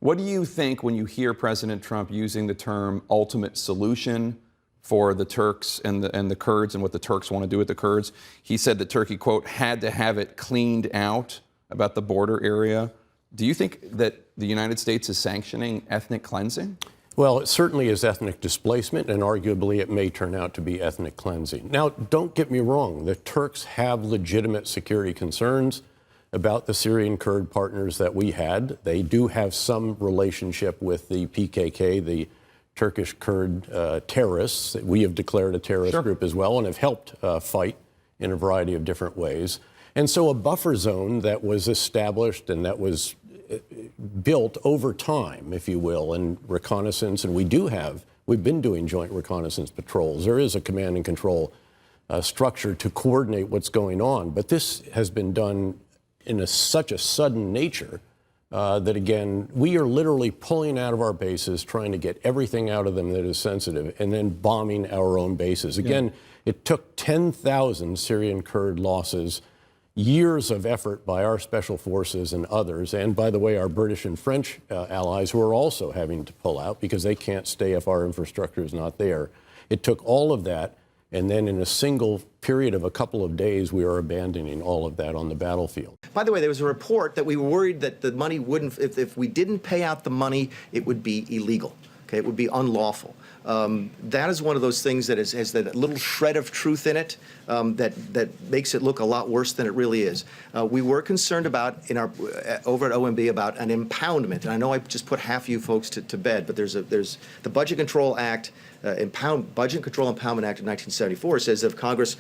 What do you think when you hear President Trump using the term ultimate solution for the Turks and the Kurds and what the Turks want to do with the Kurds? He said that Turkey, quote, had to have it cleaned out about the border area. Do you think that the United States is sanctioning ethnic cleansing? Well, it certainly is ethnic displacement, and arguably it may turn out to be ethnic cleansing. Now, don't get me wrong. The Turks have legitimate security concerns about the Syrian Kurd partners that we had. They do have some relationship with the PKK, the Turkish Kurd terrorists. We have declared a terrorist group as well and have helped fight in a variety of different ways. And so a buffer zone that was established and that was built over time, if you will, and reconnaissance, and we've been doing joint reconnaissance patrols. There is a command and control structure to coordinate what's going on, but this has been done in such a sudden nature that, again, we are literally pulling out of our bases, trying to get everything out of them that is sensitive, and then bombing our own bases. Again, it took 10,000 Syrian Kurd losses, years of effort by our special forces and others, and by the way, our British and French allies who are also having to pull out because they can't stay if our infrastructure is not there. It took all of that, and then in a single period of a couple of days, we are abandoning all of that on the battlefield. By the way, there was a report that we were worried that the money wouldn't, if we didn't pay out the money, it would be illegal. Okay, it would be unlawful. That is one of those things that has that little shred of truth in it that makes it look a lot worse than it really is. We were concerned about over at OMB about an impoundment, and I know I just put half you folks to bed, but there's the Budget Control Act. Budget Control Impoundment Act of 1974 says that if Congress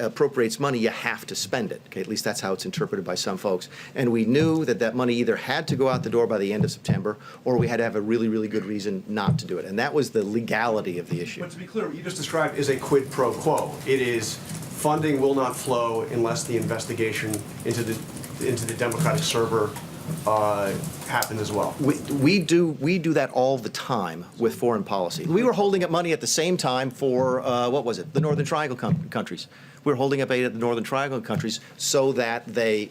appropriates money, you have to spend it. Okay, at least that's how it's interpreted by some folks. And we knew that money either had to go out the door by the end of September, or we had to have a really, really good reason not to do it. And that was the legality of the issue. But to be clear, what you just described is a quid pro quo. It is funding will not flow unless the investigation into the Democratic server happened as well. We do that all the time with foreign policy. We were holding up money at the same time for what was it? The Northern Triangle countries. We were holding up aid at the Northern Triangle countries so that they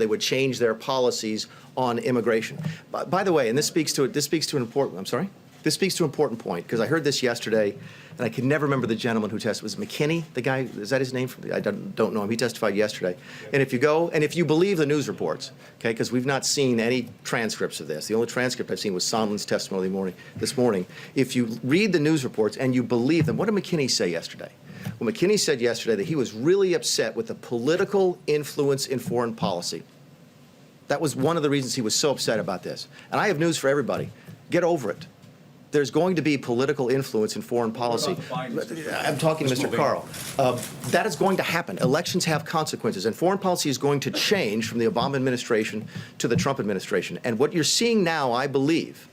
would change their policies on immigration. By the way, and this speaks to an important. I'm sorry. This speaks to an important point, because I heard this yesterday, and I can never remember the gentleman who testified. Was it McKinney, the guy? Is that his name? I don't know him. He testified yesterday. And if you believe the news reports, okay, because we've not seen any transcripts of this. The only transcript I've seen was Sondland's testimony this morning. If you read the news reports and you believe them, what did McKinney say yesterday? Well, McKinney said yesterday that he was really upset with the political influence in foreign policy. That was one of the reasons he was so upset about this. And I have news for everybody. Get over it. There's going to be political influence in foreign policy. I'm talking to Mr. Carl. That is going to happen. Elections have consequences, and foreign policy is going to change from the Obama administration to the Trump administration. And what you're seeing now, I believe,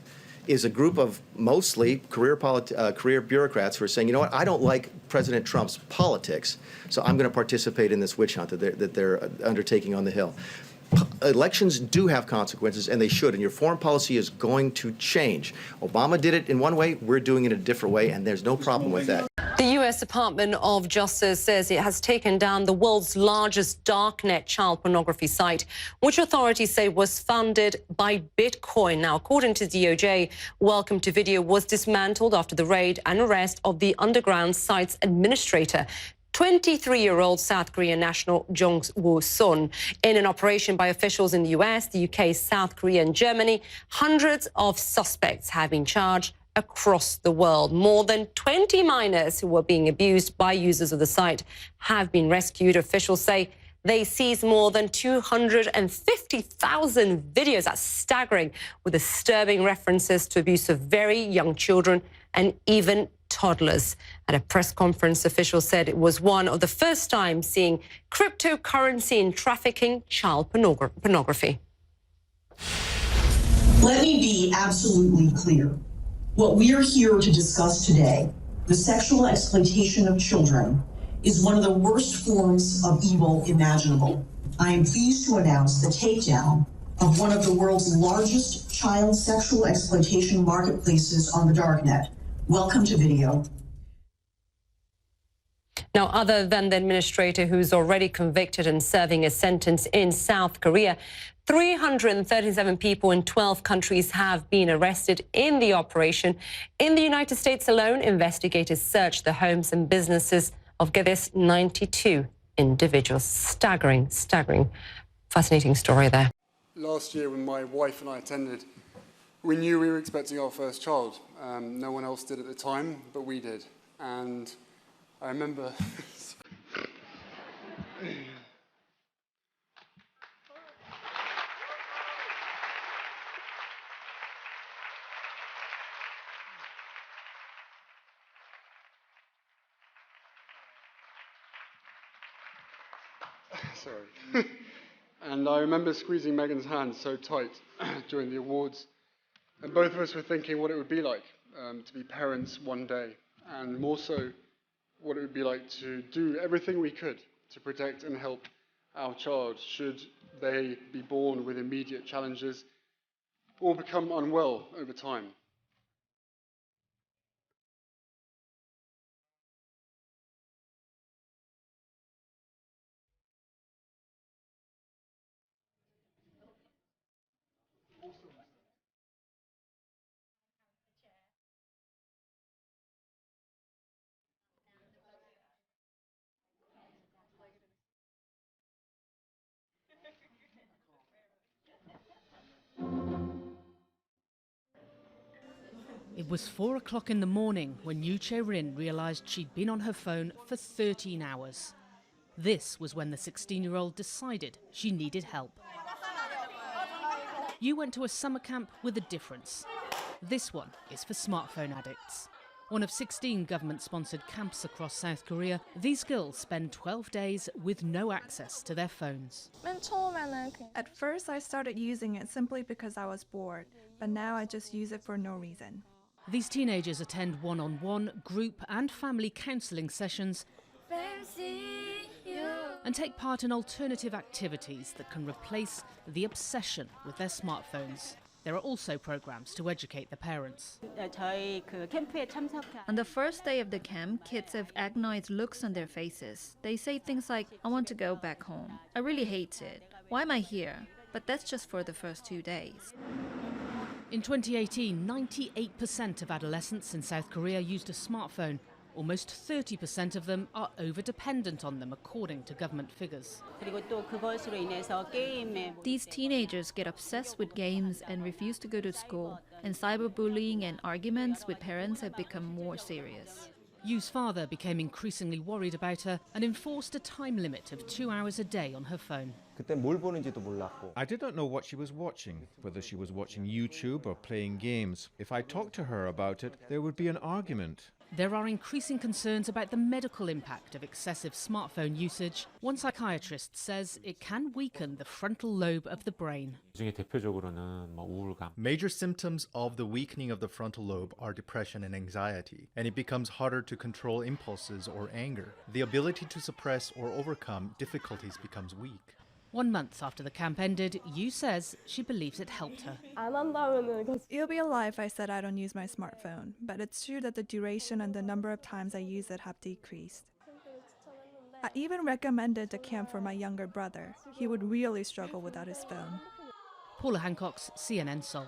is a group of mostly career bureaucrats who are saying, you know what, I don't like President Trump's politics, so I'm going to participate in this witch hunt that they're undertaking on the Hill. Elections do have consequences, and they should, and your foreign policy is going to change. Obama did it in one way, we're doing it in a different way, and there's no problem with that. The U.S. Department of Justice says it has taken down the world's largest darknet child pornography site, which authorities say was funded by Bitcoin. Now, according to DOJ, Welcome to Video was dismantled after the raid and arrest of the underground site's administrator, 23-year-old South Korean national Jong-woo Sun. In an operation by officials in the U.S., the UK, South Korea and Germany, hundreds of suspects have been charged across the world. More than 20 minors who were being abused by users of the site have been rescued. Officials say they seized more than 250,000 videos. That's staggering, with disturbing references to abuse of very young children and even toddlers. At a press conference, officials said it was one of the first times seeing cryptocurrency in trafficking child pornography. Let me be absolutely clear. What we are here to discuss today, the sexual exploitation of children, is one of the worst forms of evil imaginable. I am pleased to announce the takedown of one of the world's largest child sexual exploitation marketplaces on the darknet. Welcome to Video. Now, other than the administrator who's already convicted and serving a sentence in South Korea, 337 people in 12 countries have been arrested in the operation. In the United States alone, investigators searched the homes and businesses of, get this, 92 individuals. Staggering, fascinating story there. Last year when my wife and I attended, we knew we were expecting our first child. No one else did at the time, but we did. And I remember... Sorry. And I remember squeezing Megan's hand so tight during the awards. And both of us were thinking what it would be like to be parents one day, and more so what it would be like to do everything we could to protect and help our child should they be born with immediate challenges or become unwell over time. It was 4 o'clock in the morning when Yu Che-rin realised she'd been on her phone for 13 hours. This was when the 16-year-old decided she needed help. Yu went to a summer camp with a difference. This one is for smartphone addicts. One of 16 government-sponsored camps across South Korea, these girls spend 12 days with no access to their phones. At first, I started using it simply because I was bored, but now I just use it for no reason. These teenagers attend one-on-one, group and family counselling sessions and take part in alternative activities that can replace the obsession with their smartphones. There are also programs to educate the parents. On the first day of the camp, kids have agonized looks on their faces. They say things like, "I want to go back home. I really hate it. Why am I here?" But that's just for the first 2 days. In 2018, 98% of adolescents in South Korea used a smartphone. Almost 30% of them are over-dependent on them, according to government figures. These teenagers get obsessed with games and refuse to go to school, and cyberbullying and arguments with parents have become more serious. Yu's father became increasingly worried about her and enforced a time limit of 2 hours a day on her phone. I did not know what she was watching, whether she was watching YouTube or playing games. If I talked to her about it, there would be an argument. There are increasing concerns about the medical impact of excessive smartphone usage. One psychiatrist says it can weaken the frontal lobe of the brain. Major symptoms of the weakening of the frontal lobe are depression and anxiety, and it becomes harder to control impulses or anger. The ability to suppress or overcome difficulties becomes weak. 1 month after the camp ended, Yu says she believes it helped her. It'll be a lie if I said I don't use my smartphone, but it's true that the duration and the number of times I use it have decreased. I even recommended the camp for my younger brother. He would really struggle without his phone. Paula Hancock's CNN Seoul.